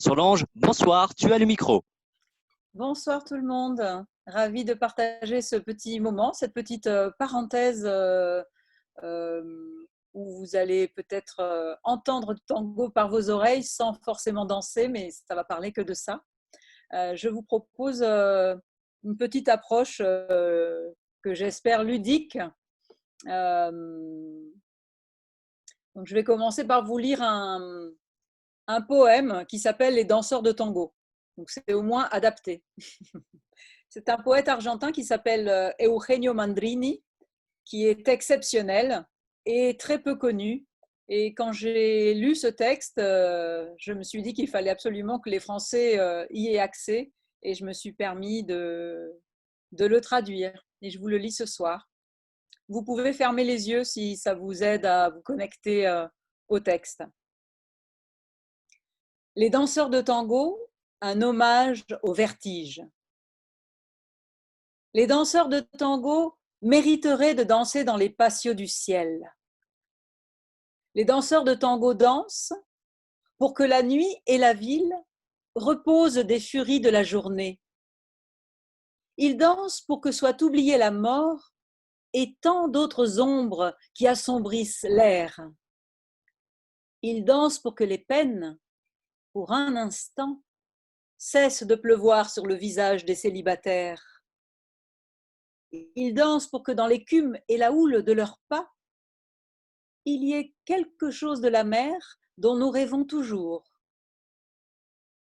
Solange, bonsoir, tu as le micro. Bonsoir tout le monde, ravie de partager ce petit moment, cette petite parenthèse euh, où vous allez peut-être entendre du tango par vos oreilles sans forcément danser, mais ça va parler que de ça. Je vous propose une petite approche que j'espère ludique. Donc je vais commencer par vous lire un poème qui s'appelle Les danseurs de tango. Donc c'est au moins adapté. C'est un poète argentin qui s'appelle Eugenio Mandrini, qui est exceptionnel et très peu connu. Et quand j'ai lu ce texte, je me suis dit qu'il fallait absolument que les Français y aient accès et je me suis permis de le traduire. Et je vous le lis ce soir. Vous pouvez fermer les yeux si ça vous aide à vous connecter au texte. Les danseurs de tango, un hommage au vertige. Les danseurs de tango mériteraient de danser dans les patios du ciel. Les danseurs de tango dansent pour que la nuit et la ville reposent des furies de la journée. Ils dansent pour que soit oubliée la mort et tant d'autres ombres qui assombrissent l'air. Ils dansent pour que les peines, pour un instant, cessent de pleuvoir sur le visage des célibataires. Ils dansent pour que dans l'écume et la houle de leurs pas, il y ait quelque chose de la mer dont nous rêvons toujours.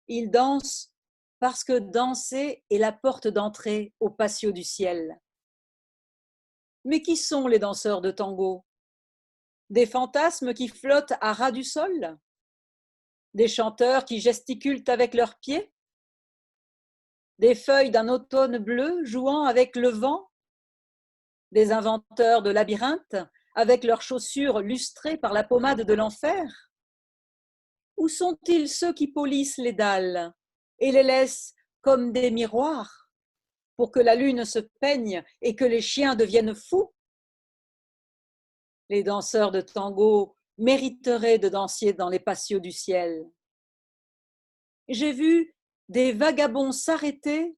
Ils dansent parce que danser est la porte d'entrée au patio du ciel. Mais qui sont les danseurs de tango? Des fantasmes qui flottent à ras du sol? Des chanteurs qui gesticulent avec leurs pieds? Des feuilles d'un automne bleu jouant avec le vent? Des inventeurs de labyrinthes avec leurs chaussures lustrées par la pommade de l'enfer? Où sont-ils ceux qui polissent les dalles et les laissent comme des miroirs pour que la lune se peigne et que les chiens deviennent fous? Les danseurs de tango mériteraient de danser dans les patios du ciel. J'ai vu des vagabonds s'arrêter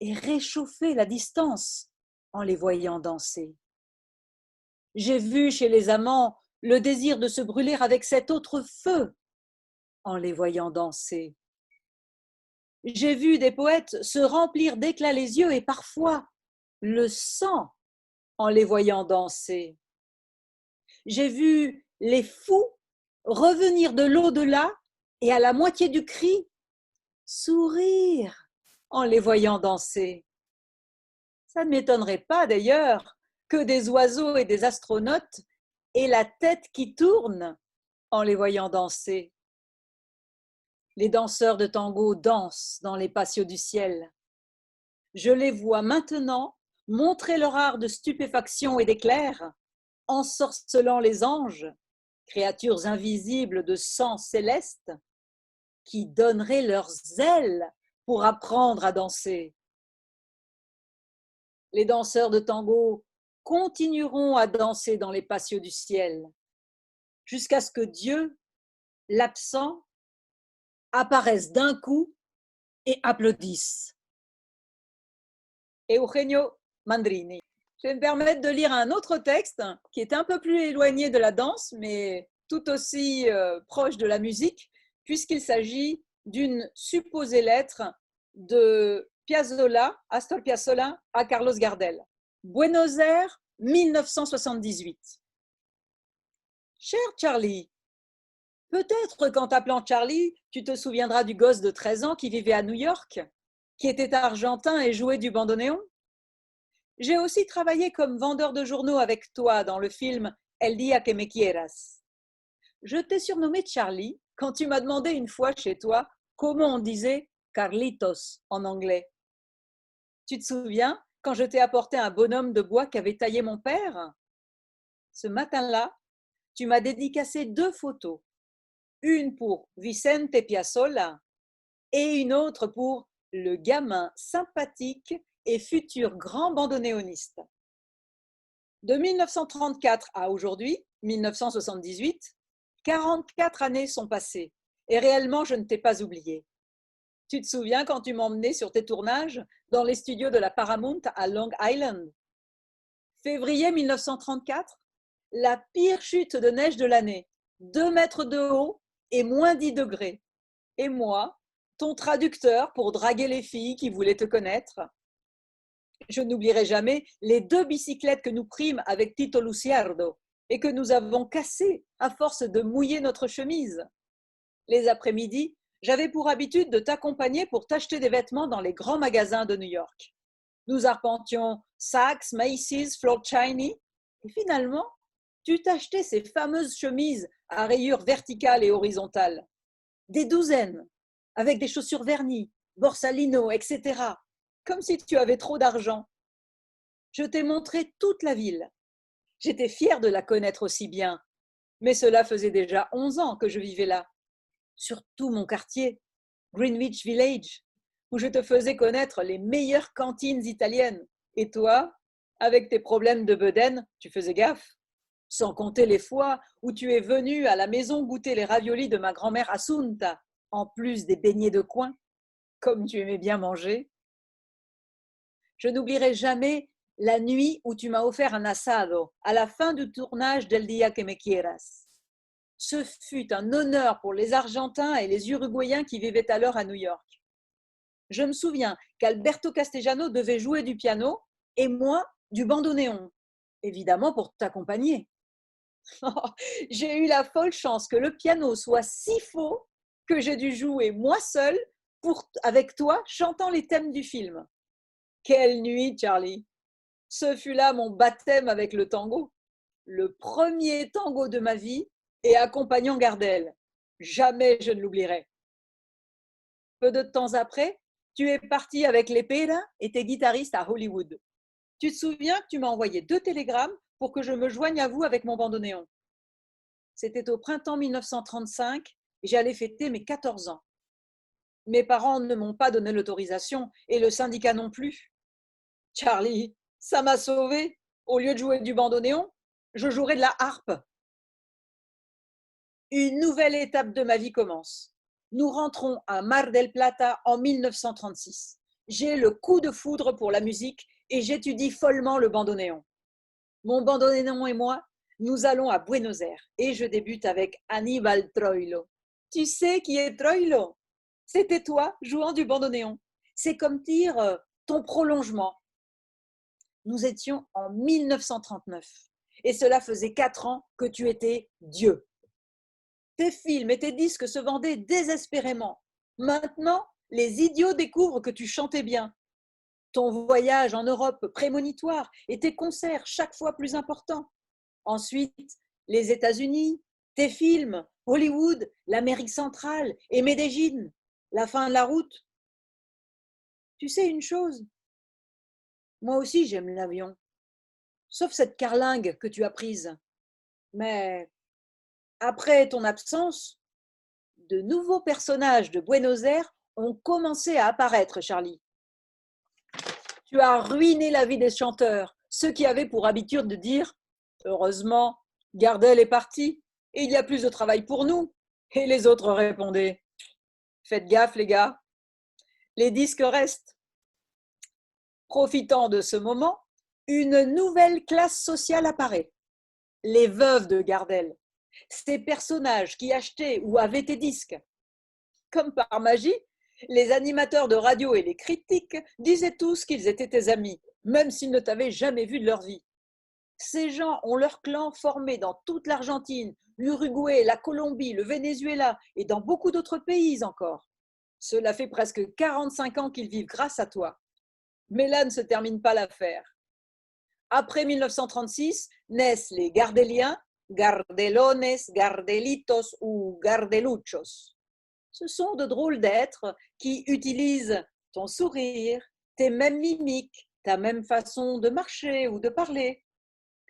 et réchauffer la distance en les voyant danser. J'ai vu chez les amants le désir de se brûler avec cet autre feu en les voyant danser. J'ai vu des poètes se remplir d'éclat les yeux et parfois le sang en les voyant danser. J'ai vu les fous revenir de l'au-delà et à la moitié du cri, sourire en les voyant danser. Ça ne m'étonnerait pas d'ailleurs que des oiseaux et des astronautes aient la tête qui tourne en les voyant danser. Les danseurs de tango dansent dans les patios du ciel. Je les vois maintenant montrer leur art de stupéfaction et d'éclair, ensorcelant les anges, créatures invisibles de sang céleste, qui donneraient leurs ailes pour apprendre à danser. Les danseurs de tango continueront à danser dans les patios du ciel, jusqu'à ce que Dieu, l'absent, apparaisse d'un coup et applaudisse. Eugenio Mandrini. Je vais me permettre de lire un autre texte qui est un peu plus éloigné de la danse, mais tout aussi proche de la musique, puisqu'il s'agit d'une supposée lettre de Piazzolla, Astor Piazzolla, à Carlos Gardel. Buenos Aires, 1978. Cher Charlie, peut-être qu'en t'appelant Charlie, tu te souviendras du gosse de 13 ans qui vivait à New York, qui était argentin et jouait du bandoneon. J'ai aussi travaillé comme vendeur de journaux avec toi dans le film El día que me quieras. Je t'ai surnommé Charlie quand tu m'as demandé une fois chez toi comment on disait Carlitos en anglais. Tu te souviens quand je t'ai apporté un bonhomme de bois qu'avait taillé mon père? Ce matin-là, tu m'as dédicacé 2 photos, une pour Vicente Piazzolla et une autre pour le gamin sympathique et futur grand bandonéoniste. De 1934 à aujourd'hui, 1978, 44 années sont passées Et réellement, je ne t'ai pas oublié. Tu te souviens quand tu m'emmenais sur tes tournages dans les studios de la Paramount à Long Island? Février 1934, la pire chute de neige de l'année, 2 mètres de haut et moins 10 degrés. Et moi, ton traducteur pour draguer les filles qui voulaient te connaître. Je n'oublierai jamais les 2 bicyclettes que nous prîmes avec Tito Luciardo et que nous avons cassées à force de mouiller notre chemise. Les après-midi, j'avais pour habitude de t'accompagner pour t'acheter des vêtements dans les grands magasins de New York. Nous arpentions Saks, Macy's, Floor Chinese et finalement, tu t'achetais ces fameuses chemises à rayures verticales et horizontales. Des douzaines, avec des chaussures vernies, Borsalino, etc. Comme si tu avais trop d'argent. Je t'ai montré toute la ville. J'étais fière de la connaître aussi bien, mais cela faisait déjà 11 ans que je vivais là. Surtout mon quartier, Greenwich Village, où je te faisais connaître les meilleures cantines italiennes. Et toi, avec tes problèmes de bedaine, tu faisais gaffe. Sans compter les fois où tu es venu à la maison goûter les raviolis de ma grand-mère Assunta, en plus des beignets de coin, comme tu aimais bien manger. Je n'oublierai jamais la nuit où tu m'as offert un asado à la fin du tournage d'El Día que me quieras. Ce fut un honneur pour les Argentins et les Uruguayens qui vivaient alors à New York. Je me souviens qu'Alberto Castellano devait jouer du piano et moi du bandoneon, évidemment pour t'accompagner. J'ai eu la folle chance que le piano soit si faux que j'ai dû jouer moi seule avec toi chantant les thèmes du film. Quelle nuit, Charlie! Ce fut là mon baptême avec le tango, le premier tango de ma vie et accompagnant Gardel. Jamais je ne l'oublierai. Peu de temps après, tu es parti avec les Pera et tes guitaristes à Hollywood. Tu te souviens que tu m'as envoyé 2 télégrammes pour que je me joigne à vous avec mon bandoneon. C'était au printemps 1935 et j'allais fêter mes 14 ans. Mes parents ne m'ont pas donné l'autorisation et le syndicat non plus. Charlie, ça m'a sauvée. Au lieu de jouer du bandoneon, je jouerai de la harpe. Une nouvelle étape de ma vie commence. Nous rentrons à Mar del Plata en 1936. J'ai le coup de foudre pour la musique et j'étudie follement le bandoneon. Mon bandoneon et moi, nous allons à Buenos Aires et je débute avec Aníbal Troilo. Tu sais qui est Troilo? C'était toi jouant du bandoneon. C'est comme dire ton prolongement. Nous étions en 1939 et cela faisait 4 ans que tu étais Dieu. Tes films et tes disques se vendaient désespérément. Maintenant, les idiots découvrent que tu chantais bien. Ton voyage en Europe prémonitoire et tes concerts chaque fois plus importants. Ensuite, les États-Unis, tes films, Hollywood, l'Amérique centrale et Medellín, la fin de la route. Tu sais une chose? Moi aussi j'aime l'avion, sauf cette carlingue que tu as prise. Mais après ton absence, de nouveaux personnages de Buenos Aires ont commencé à apparaître, Charlie. Tu as ruiné la vie des chanteurs, ceux qui avaient pour habitude de dire « Heureusement, Gardel est parti et il y a plus de travail pour nous ». Et les autres répondaient « Faites gaffe les gars, les disques restent ». Profitant de ce moment, une nouvelle classe sociale apparaît. Les veuves de Gardel, ces personnages qui achetaient ou avaient tes disques. Comme par magie, les animateurs de radio et les critiques disaient tous qu'ils étaient tes amis, même s'ils ne t'avaient jamais vu de leur vie. Ces gens ont leur clan formé dans toute l'Argentine, l'Uruguay, la Colombie, le Venezuela et dans beaucoup d'autres pays encore. Cela fait presque 45 ans qu'ils vivent grâce à toi. Mais là ne se termine pas l'affaire. Après 1936, naissent les Gardeliens, Gardelones, Gardelitos ou Gardeluchos. Ce sont de drôles d'êtres qui utilisent ton sourire, tes mêmes mimiques, ta même façon de marcher ou de parler.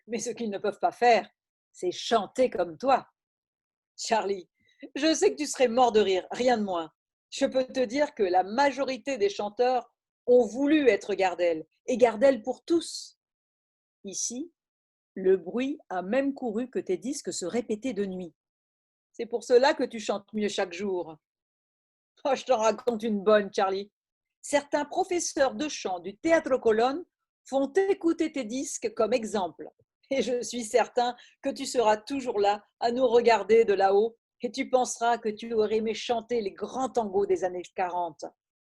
Mais ce qu'ils ne peuvent pas faire, c'est chanter comme toi. Charlie, je sais que tu serais mort de rire, rien de moins. Je peux te dire que la majorité des chanteurs ont voulu être Gardel, et Gardel pour tous. Ici, le bruit a même couru que tes disques se répétaient de nuit. C'est pour cela que tu chantes mieux chaque jour. Oh, je t'en raconte une bonne, Charlie. Certains professeurs de chant du Théâtre Colonne font écouter tes disques comme exemple. Et je suis certain que tu seras toujours là à nous regarder de là-haut et tu penseras que tu aurais aimé chanter les grands tangos des années 40.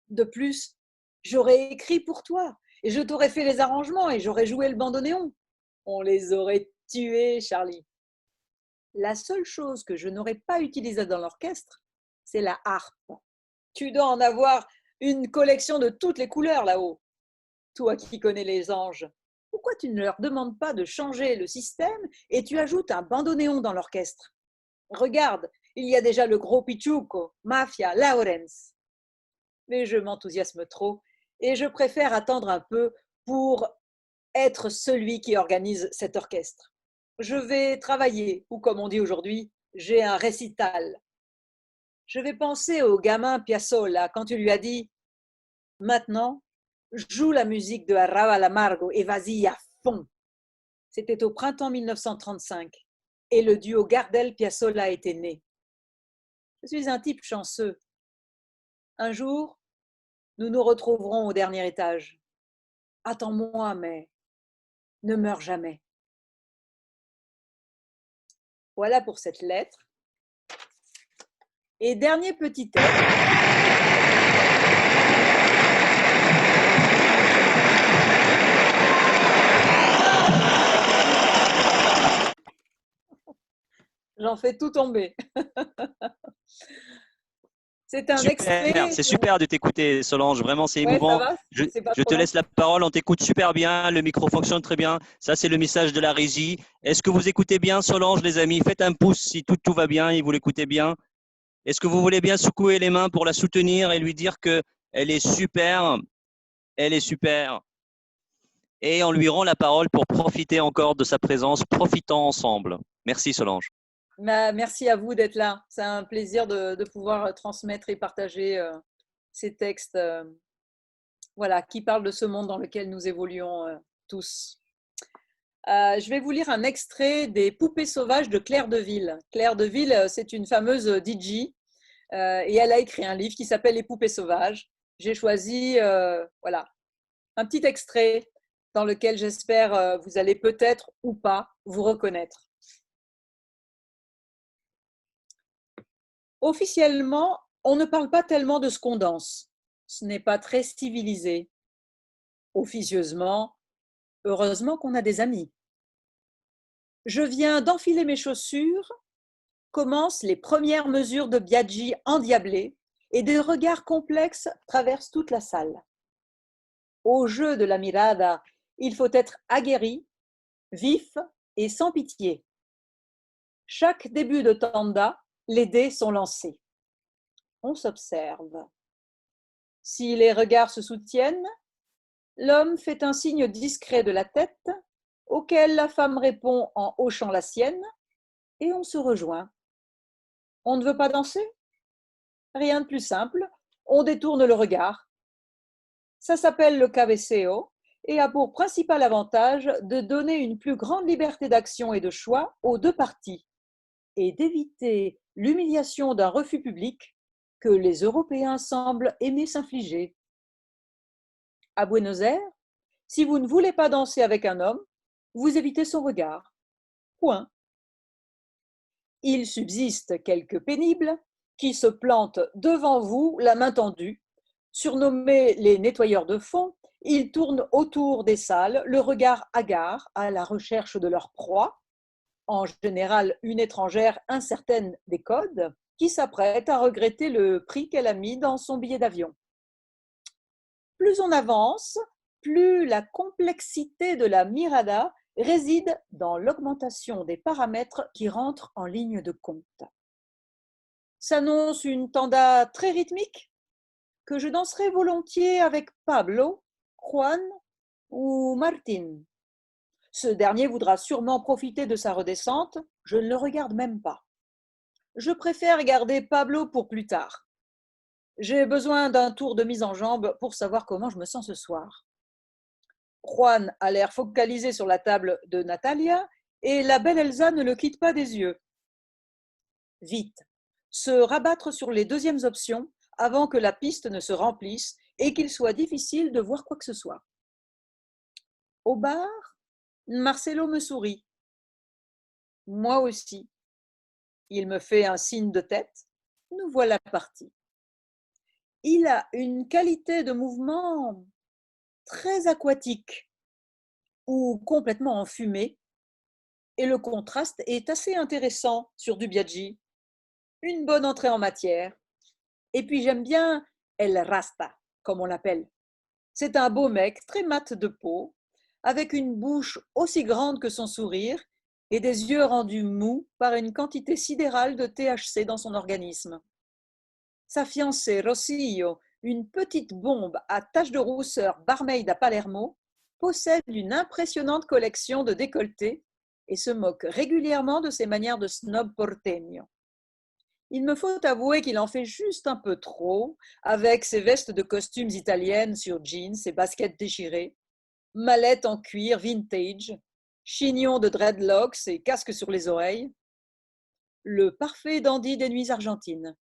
De plus, j'aurais écrit pour toi et je t'aurais fait les arrangements et j'aurais joué le bandoneon. On les aurait tués, Charlie. La seule chose que je n'aurais pas utilisée dans l'orchestre, c'est la harpe. Tu dois en avoir une collection de toutes les couleurs là-haut. Toi qui connais les anges, pourquoi tu ne leur demandes pas de changer le système et tu ajoutes un bandoneon dans l'orchestre? Regarde, il y a déjà le gros Pichuco, Mafia, Lawrence. Mais je m'enthousiasme trop et je préfère attendre un peu pour être celui qui organise cet orchestre. Je vais travailler, ou comme on dit aujourd'hui, j'ai un récital. Je vais penser au gamin Piazzolla quand tu lui as dit « Maintenant, joue la musique de Arrabal Amargo et vas-y à fond ». C'était au printemps 1935 et le duo Gardel-Piazzolla était né. Je suis un type chanceux. Un jour, nous nous retrouverons au dernier étage. Attends-moi, mais ne meurs jamais. Voilà pour cette lettre. Et dernier petit texte. J'en fais tout tomber. C'est un extrait. C'est super de t'écouter, Solange. Vraiment, c'est Ouais, ça émouvant. va? C'est pas Je trop te long? laisse la parole. On t'écoute super bien. Le micro fonctionne très bien. Ça, c'est le message de la régie. Est-ce que vous écoutez bien, Solange, les amis? Faites un pouce si tout va bien et vous l'écoutez bien. Est-ce que vous voulez bien secouer les mains pour la soutenir et lui dire qu'elle est super? Elle est super. Et on lui rend la parole pour profiter encore de sa présence. Profitons ensemble. Merci, Solange. Merci à vous d'être là. C'est un plaisir de pouvoir transmettre et partager ces textes voilà, qui parlent de ce monde dans lequel nous évoluons tous. Je vais vous lire un extrait des Poupées sauvages de Claire Deville. Claire Deville, c'est une fameuse DJ et elle a écrit un livre qui s'appelle Les Poupées sauvages. J'ai choisi voilà, un petit extrait dans lequel j'espère vous allez peut-être ou pas vous reconnaître. Officiellement, on ne parle pas tellement de ce qu'on danse. Ce n'est pas très civilisé. Officieusement, heureusement qu'on a des amis. Je viens d'enfiler mes chaussures, commencent les premières mesures de Biaggi endiablées et des regards complexes traversent toute la salle. Au jeu de la mirada, il faut être aguerri, vif et sans pitié. Chaque début de tanda, les dés sont lancés. On s'observe. Si les regards se soutiennent, l'homme fait un signe discret de la tête, auquel la femme répond en hochant la sienne, et on se rejoint. On ne veut pas danser? Rien de plus simple, on détourne le regard. Ça s'appelle le cabeceo et a pour principal avantage de donner une plus grande liberté d'action et de choix aux deux parties et d'éviter l'humiliation d'un refus public que les Européens semblent aimer s'infliger. À Buenos Aires, si vous ne voulez pas danser avec un homme, vous évitez son regard. Point. Il subsiste quelques pénibles qui se plantent devant vous, la main tendue. Surnommés les nettoyeurs de fond, ils tournent autour des salles, le regard hagard à la recherche de leur proie, en général une étrangère incertaine des codes, qui s'apprête à regretter le prix qu'elle a mis dans son billet d'avion. Plus on avance, plus la complexité de la mirada réside dans l'augmentation des paramètres qui rentrent en ligne de compte. S'annonce une tanda très rythmique que je danserai volontiers avec Pablo, Juan ou Martin. Ce dernier voudra sûrement profiter de sa redescente, je ne le regarde même pas. Je préfère garder Pablo pour plus tard. J'ai besoin d'un tour de mise en jambe pour savoir comment je me sens ce soir. Juan a l'air focalisé sur la table de Natalia et la belle Elsa ne le quitte pas des yeux. vite, se rabattre sur les deuxièmes options avant que la piste ne se remplisse et qu'il soit difficile de voir quoi que ce soit. Au bar, Marcelo me sourit. Moi aussi. Il me fait un signe de tête. Nous voilà partis. Il a une qualité de mouvement très aquatique ou complètement enfumé, et le contraste est assez intéressant sur du Biaggi. Une bonne entrée en matière. Et puis j'aime bien El Rasta, comme on l'appelle. C'est un beau mec, très mat de peau, avec une bouche aussi grande que son sourire et des yeux rendus mous par une quantité sidérale de THC dans son organisme. Sa fiancée, Rosillo, une petite bombe à taches de rousseur barmaid à Palermo, possède une impressionnante collection de décolletés et se moque régulièrement de ses manières de snob porteño. Il me faut avouer qu'il en fait juste un peu trop, avec ses vestes de costumes italiennes sur jeans et baskets déchirées, mallettes en cuir vintage, chignons de dreadlocks et casque sur les oreilles. Le parfait dandy des nuits argentines.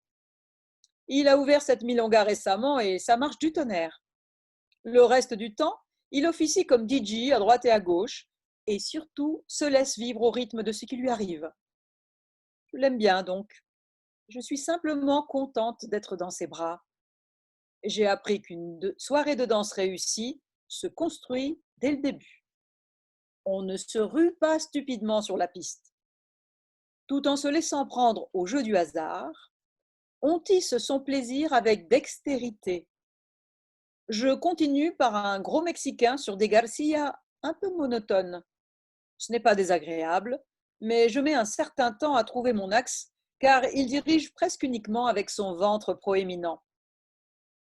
Il a ouvert cette milonga récemment et ça marche du tonnerre. Le reste du temps, il officie comme DJ à droite et à gauche et surtout se laisse vivre au rythme de ce qui lui arrive. Je l'aime bien donc. Je suis simplement contente d'être dans ses bras. J'ai appris qu'une soirée de danse réussie se construit dès le début. On ne se rue pas stupidement sur la piste. Tout en se laissant prendre au jeu du hasard, on tisse son plaisir avec dextérité. Je continue par un gros Mexicain sur des Garcia un peu monotones. Ce n'est pas désagréable, mais je mets un certain temps à trouver mon axe car il dirige presque uniquement avec son ventre proéminent.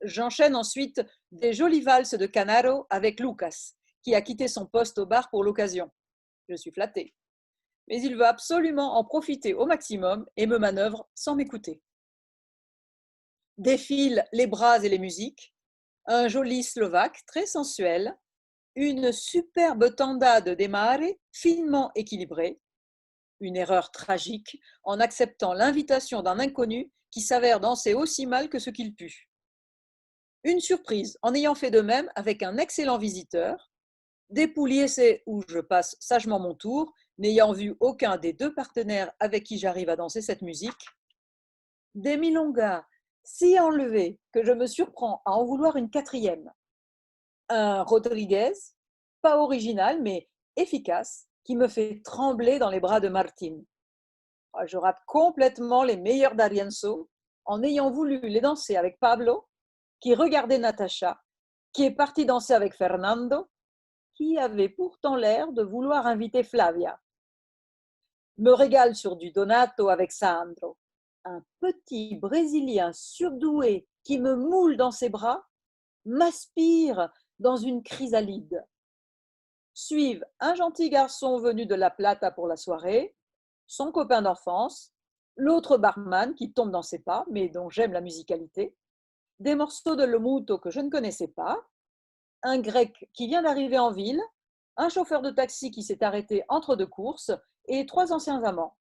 J'enchaîne ensuite des jolies valses de Canaro avec Lucas, qui a quitté son poste au bar pour l'occasion. Je suis flattée. Mais il veut absolument en profiter au maximum et me manœuvre sans m'écouter. Défilent les bras et les musiques, un joli Slovaque très sensuel, une superbe tanda de Demare finement équilibrée, une erreur tragique en acceptant l'invitation d'un inconnu qui s'avère danser aussi mal que ce qu'il pue. Une surprise en ayant fait de même avec un excellent visiteur, des Pugliese où je passe sagement mon tour, n'ayant vu aucun des deux partenaires avec qui j'arrive à danser cette musique, des milongas si enlevés que je me surprends à en vouloir une quatrième, un Rodriguez, pas original mais efficace, qui me fait trembler dans les bras de Martine. Je rate complètement les meilleurs d'Arienzo en ayant voulu les danser avec Pablo, qui regardait Natacha, qui est parti danser avec Fernando, qui avait pourtant l'air de vouloir inviter Flavia. Me régale sur du Donato avec Sandro, un petit Brésilien surdoué qui me moule dans ses bras, m'aspire dans une chrysalide. Suivent un gentil garçon venu de La Plata pour la soirée, son copain d'enfance, l'autre barman qui tombe dans ses pas, mais dont j'aime la musicalité, des morceaux de Lomuto que je ne connaissais pas, un grec qui vient d'arriver en ville, un chauffeur de taxi qui s'est arrêté entre deux courses et 3 anciens amants.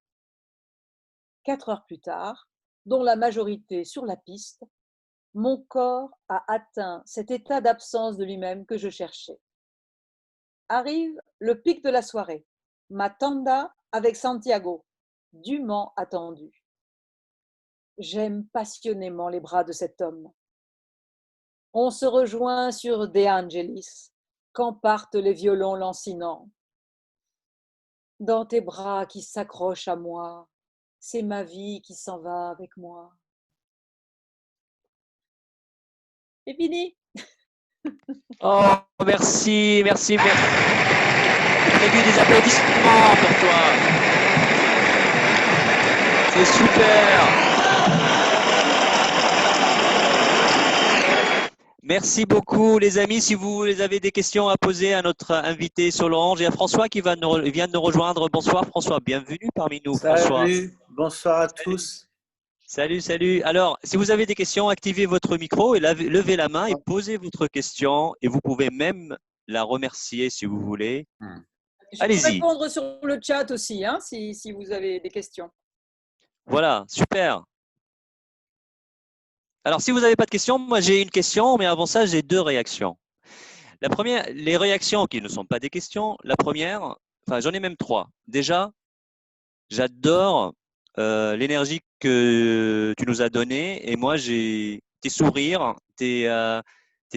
4 heures plus tard, dont la majorité sur la piste, mon corps a atteint cet état d'absence de lui-même que je cherchais. Arrive le pic de la soirée, ma tanda avec Santiago, dûment attendu. J'aime passionnément les bras de cet homme. On se rejoint sur De Angelis, quand partent les violons lancinants. Dans tes bras qui s'accrochent à moi, c'est ma vie qui s'en va avec moi. C'est fini. Oh, merci, merci, merci. J'ai vu des applaudissements pour toi. C'est super. Merci beaucoup, les amis. Si vous avez des questions à poser à notre invité Solange et à François qui vient de nous rejoindre. Bonsoir François, bienvenue parmi nous. François. Salut, bonsoir à tous. Salut, salut. Alors, si vous avez des questions, activez votre micro et levez la main et posez votre question. Et vous pouvez même la remercier si vous voulez. Je peux Allez-y. répondre sur le chat aussi, hein, si vous avez des questions. Voilà, super. Alors, si vous n'avez pas de questions, moi j'ai une question, mais avant ça, j'ai deux réactions. La première, les réactions qui ne sont pas des questions. La première, enfin, j'en ai même trois. Déjà, j'adore l'énergie que tu nous as donnée et moi, j'ai tes sourires, tes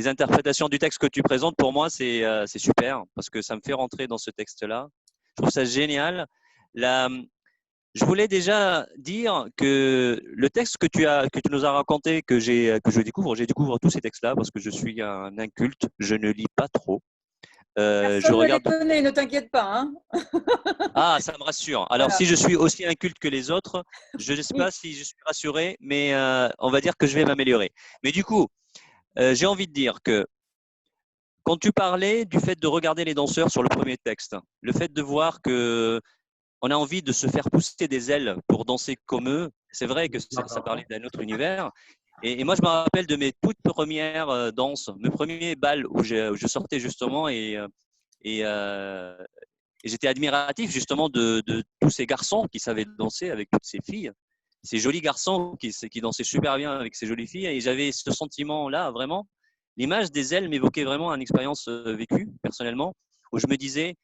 interprétations du texte que tu présentes. Pour moi, c'est super parce que ça me fait rentrer dans ce texte-là. Je trouve ça génial. La, je voulais déjà dire que le texte que tu nous as raconté, que je découvre tous ces textes-là parce que je suis un inculte, je ne lis pas trop. Je Personne ne les regarde. connaît, ne t'inquiète pas. Hein. Ah, ça me rassure. Alors, Voilà. si je suis aussi inculte que les autres, je ne sais Oui. pas si je suis rassuré, mais on va dire que je vais m'améliorer. Mais du coup, j'ai envie de dire que quand tu parlais du fait de regarder les danseurs sur le premier texte, le fait de voir que on a envie de se faire pousser des ailes pour danser comme eux. C'est vrai que ça parlait d'un autre univers. Et moi, je me rappelle de mes toutes premières danses, mes premiers bals où je sortais justement et, euh, et j'étais admiratif justement de tous ces garçons qui savaient danser avec toutes ces filles, ces jolis garçons qui dansaient super bien avec ces jolies filles. Et j'avais ce sentiment-là, vraiment. L'image des ailes m'évoquait vraiment une expérience vécue personnellement, où je me disais,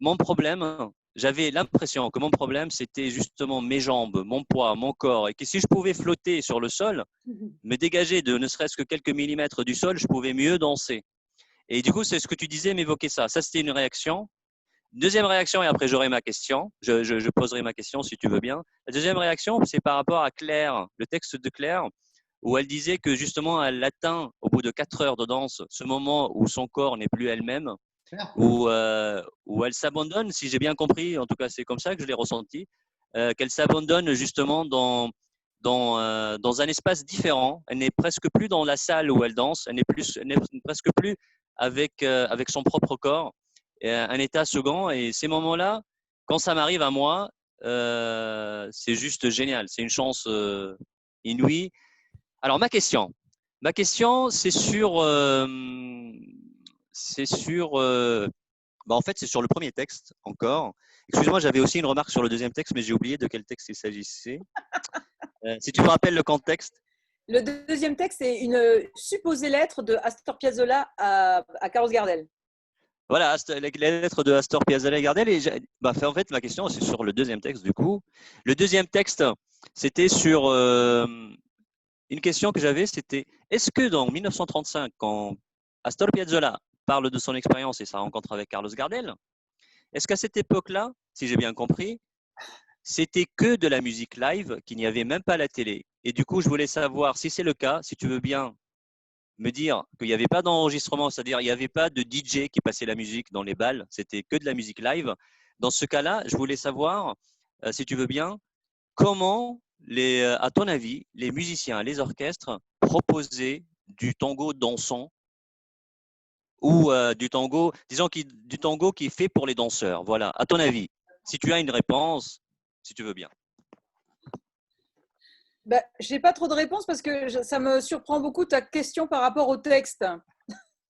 mon problème, j'avais l'impression que mon problème, c'était justement mes jambes, mon poids, mon corps, et que si je pouvais flotter sur le sol, me dégager de ne serait-ce que quelques millimètres du sol, je pouvais mieux danser. Et du coup, c'est ce que tu disais, m'évoquer ça. Ça, c'était une réaction. Deuxième réaction, et après j'aurai ma question. Je poserai ma question si tu veux bien. La deuxième réaction, c'est par rapport à Claire, le texte de Claire, où elle disait que justement, elle atteint au bout de 4 heures de danse ce moment où son corps n'est plus elle-même, où elle s'abandonne, si j'ai bien compris, en tout cas c'est comme ça que je l'ai ressenti, qu'elle s'abandonne justement dans un espace différent. Elle n'est presque plus dans la salle où elle danse, elle n'est presque plus avec son propre corps, et un état second. Et ces moments-là, quand ça m'arrive à moi, c'est juste génial. C'est une chance inouïe. Alors ma question, c'est sur en fait, c'est sur le premier texte encore. Excuse-moi, j'avais aussi une remarque sur le deuxième texte, mais j'ai oublié de quel texte il s'agissait. Si tu me rappelles le contexte. Le deuxième texte est une supposée lettre de Astor Piazzolla à Carlos Gardel. Voilà, les lettres de Astor Piazzolla et Gardel. Et en fait, ma question, c'est sur le deuxième texte, du coup. Le deuxième texte, c'était sur une question que j'avais, c'était est-ce que dans 1935, quand Astor Piazzolla parle de son expérience et sa rencontre avec Carlos Gardel, est-ce qu'à cette époque-là, si j'ai bien compris, c'était que de la musique live, qu'il n'y avait même pas la télé? Et du coup, je voulais savoir si c'est le cas, si tu veux bien me dire qu'il n'y avait pas d'enregistrement, c'est-à-dire il n'y avait pas de DJ qui passait la musique dans les bals, c'était que de la musique live. Dans ce cas-là, je voulais savoir, si tu veux bien, comment, à ton avis, les musiciens, les orchestres proposaient du tango dansant ou du tango, disons du tango qui est fait pour les danseurs. Voilà, à ton avis, si tu as une réponse, si tu veux bien. Ben, je n'ai pas trop de réponses parce que ça me surprend beaucoup ta question par rapport au texte,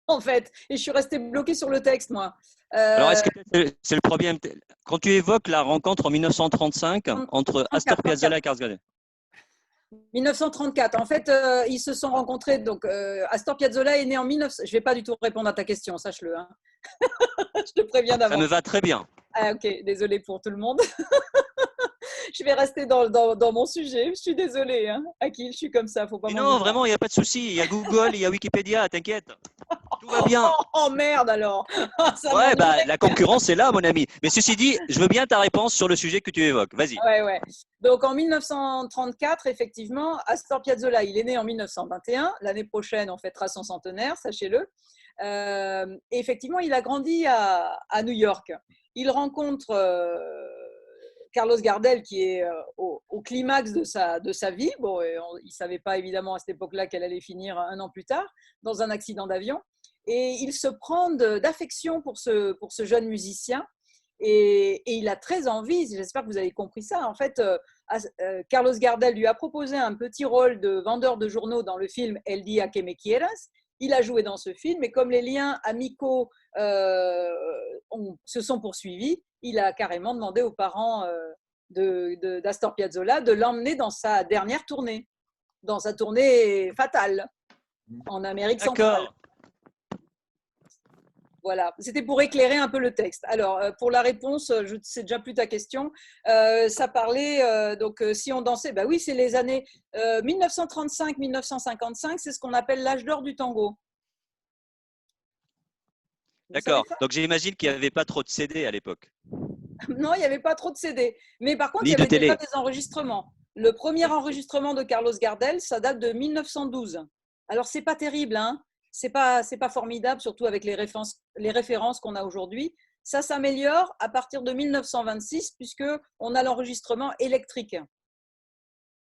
en fait. Et je suis restée bloquée sur le texte, moi. Alors, est-ce que c'est le problème quand tu évoques la rencontre en 1935 entre Astor 34, Piazzolla et Carlos Gardel? 1934. En fait, ils se sont rencontrés. Donc, Astor Piazzolla est né en 1900. Je ne vais pas du tout répondre à ta question, sache-le. Hein. Je te préviens Ça me d'avance. va très bien. Ah, ok, désolée pour tout le monde. Je vais rester dans mon sujet. Je suis désolée. Hein. Akil, je suis comme ça, faut pas Mais m'en non, vouloir. vraiment, il n'y a pas de souci. Il y a Google, il y a Wikipédia, t'inquiète. Tout va bien. Oh merde alors. Ça Ouais, m'ennuie. la concurrence est là, mon ami. Mais ceci dit, je veux bien ta réponse sur le sujet que tu évoques. Vas-y. Ouais, ouais. Donc en 1934, effectivement, Astor Piazzolla, il est né en 1921. L'année prochaine, on fêtera son centenaire, sachez-le. Et effectivement, il a grandi à New York. Il rencontre Carlos Gardel, qui est au climax de sa vie. Bon, il ne savait pas évidemment à cette époque-là qu'elle allait finir un an plus tard, dans un accident d'avion. Et il se prend d'affection pour ce jeune musicien. Et il a très envie, j'espère que vous avez compris ça. En fait, Carlos Gardel lui a proposé un petit rôle de vendeur de journaux dans le film El Día que me quieras. Il a joué dans ce film, et comme les liens amicaux se sont poursuivis, il a carrément demandé aux parents d'Astor Piazzolla, de l'emmener dans sa dernière tournée, dans sa tournée fatale en Amérique centrale. D'accord. Voilà, c'était pour éclairer un peu le texte. Alors, pour la réponse, je ne sais déjà plus ta question. Ça parlait, donc, si on dansait, bah oui, c'est les années 1935-1955, c'est ce qu'on appelle l'âge d'or du tango. Vous savez D'accord. ça? Donc j'imagine qu'il n'y avait pas trop de CD à l'époque, Non, il n'y avait pas trop de CD. Mais par contre, il ni y de avait déjà télé. des enregistrements. Le premier enregistrement de Carlos Gardel, ça date de 1912. Alors, c'est pas terrible, hein. C'est pas formidable, surtout avec les références qu'on a aujourd'hui. Ça s'améliore à partir de 1926, puisqu'on a l'enregistrement électrique.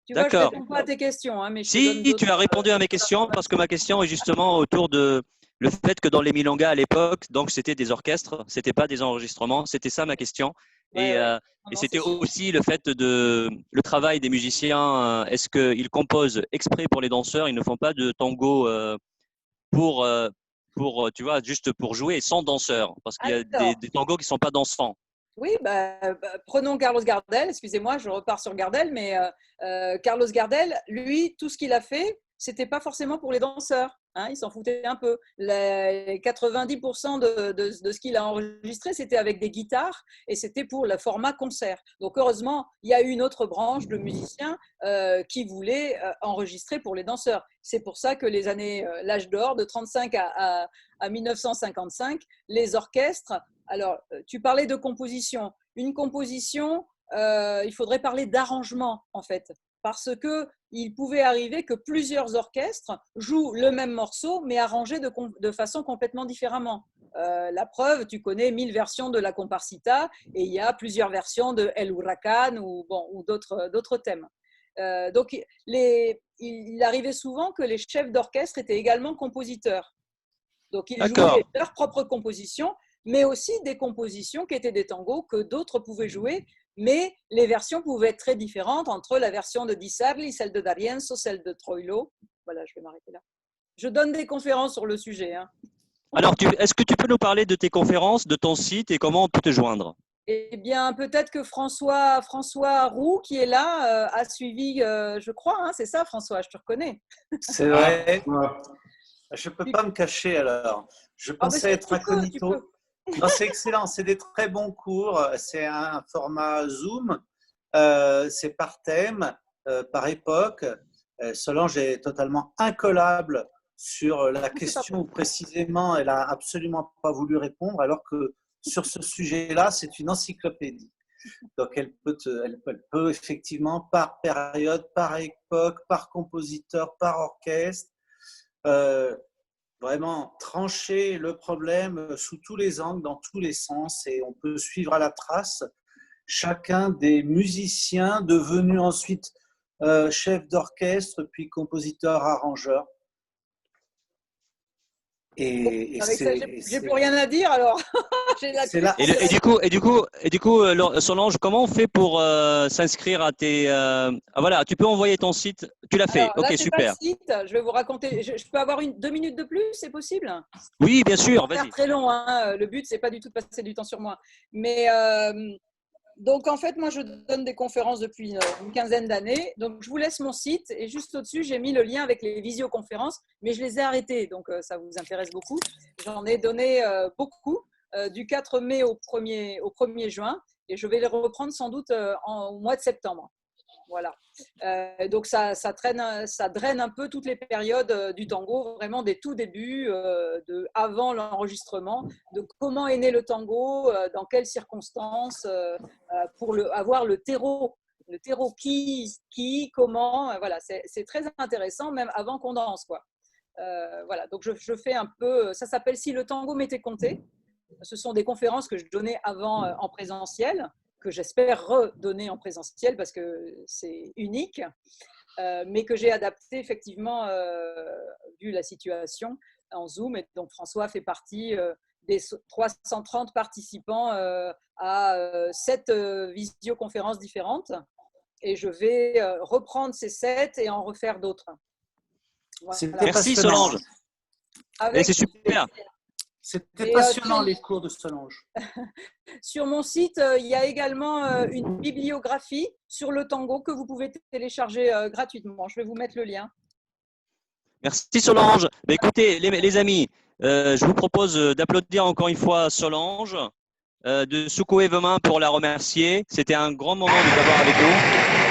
Tu vois, je ne D'accord. réponds pas à tes questions, hein, mais je te Si donne tu as d'autres répondu à mes questions, parce que ma question est justement autour de le fait que dans les milongas à l'époque, donc c'était des orchestres, c'était pas des enregistrements, c'était ça ma question. Ouais, Et, ouais. euh, Non, et non, c'était c'est sûr. aussi le fait de le travail des musiciens. Est-ce qu'ils composent exprès pour les danseurs? Ils ne font pas de tango pour, tu vois, juste pour jouer sans danseur, parce qu'il y a Alors, des tangos qui ne sont pas dansants. oui, prenons Carlos Gardel. Excusez-moi, je repars sur Gardel, mais Carlos Gardel, lui, tout ce qu'il a fait, c'était pas forcément pour les danseurs. Hein, il s'en foutait un peu. Les 90% de ce qu'il a enregistré, c'était avec des guitares et c'était pour le format concert. Donc, heureusement, il y a eu une autre branche de musiciens qui voulaient enregistrer pour les danseurs. C'est pour ça que l'âge d'or, de 35 à 1955, les orchestres. Alors, tu parlais de composition. Une composition, il faudrait parler d'arrangement, en fait, parce qu'il pouvait arriver que plusieurs orchestres jouent le même morceau, mais arrangé de façon complètement différemment. La preuve, tu connais 1000 versions de la Comparsita, et il y a plusieurs versions de El Huracán ou d'autres thèmes. Donc, il arrivait souvent que les chefs d'orchestre étaient également compositeurs. Donc, ils jouaient D'accord. leur propre composition, mais aussi des compositions qui étaient des tangos que d'autres pouvaient jouer, mais les versions pouvaient être très différentes entre la version de Di Sarli, celle de D'Arienzo, celle de Troilo. Voilà, je vais m'arrêter là. Je donne des conférences sur le sujet. Hein. Alors, est-ce que tu peux nous parler de tes conférences, de ton site et comment on peut te joindre? Eh bien, peut-être que François Roux, qui est là, a suivi, je crois, hein, c'est ça, François, je te reconnais. C'est vrai. Je ne peux pas me cacher alors. Je Ah, mais pensais être tu incognito. peux. Non, c'est excellent. C'est des très bons cours. C'est un format Zoom. C'est par thème, par époque. Solange est totalement incollable sur la question où précisément elle n'a absolument pas voulu répondre, alors que sur ce sujet-là, c'est une encyclopédie. Donc, elle peut effectivement, par période, par époque, par compositeur, par orchestre, vraiment trancher le problème sous tous les angles, dans tous les sens, et on peut suivre à la trace chacun des musiciens devenus ensuite chef d'orchestre, puis compositeur, arrangeur. Et Avec ça, j'ai plus rien à dire alors. c'est là. Et du coup, Solange, comment on fait pour s'inscrire à tes… voilà, tu peux envoyer ton site. Tu l'as fait. Alors là, Ok, c'est pas le super. site. Je vais vous raconter. Je peux avoir 2 minutes de plus, c'est possible? Oui, bien sûr, Pas faire vas-y. très long. Hein. Le but, c'est pas du tout de passer du temps sur moi. Mais donc en fait, moi, je donne des conférences depuis une quinzaine d'années. Donc je vous laisse mon site et juste au-dessus, j'ai mis le lien avec les visioconférences, mais je les ai arrêtées. Donc ça vous intéresse beaucoup. J'en ai donné beaucoup du 4 mai au 1er juin et je vais les reprendre sans doute au mois de septembre. Voilà. Donc ça draine un peu toutes les périodes du tango, vraiment des tout débuts, de avant l'enregistrement, de comment est né le tango, dans quelles circonstances, pour avoir le terreau qui, comment, voilà, c'est très intéressant même avant qu'on danse, quoi. Voilà, donc je fais un peu, ça s'appelle Si le tango m'était compté. Ce sont des conférences que je donnais avant en présentiel, que j'espère redonner en présentiel parce que c'est unique, mais que j'ai adapté effectivement vu la situation en Zoom. Et donc François fait partie des 330 participants à 7 visioconférences différentes. Et je vais reprendre ces 7 et en refaire d'autres. C'était Voilà. Merci passionnant. Solange. Et c'est super. C'était Et, passionnant les cours de Solange. sur mon site, il y a également une bibliographie sur le tango que vous pouvez télécharger gratuitement. Je vais vous mettre le lien. Merci Solange. Ben, écoutez, les amis, je vous propose d'applaudir encore une fois Solange, de secouer vos mains pour la remercier. C'était un grand moment de t'avoir avec nous.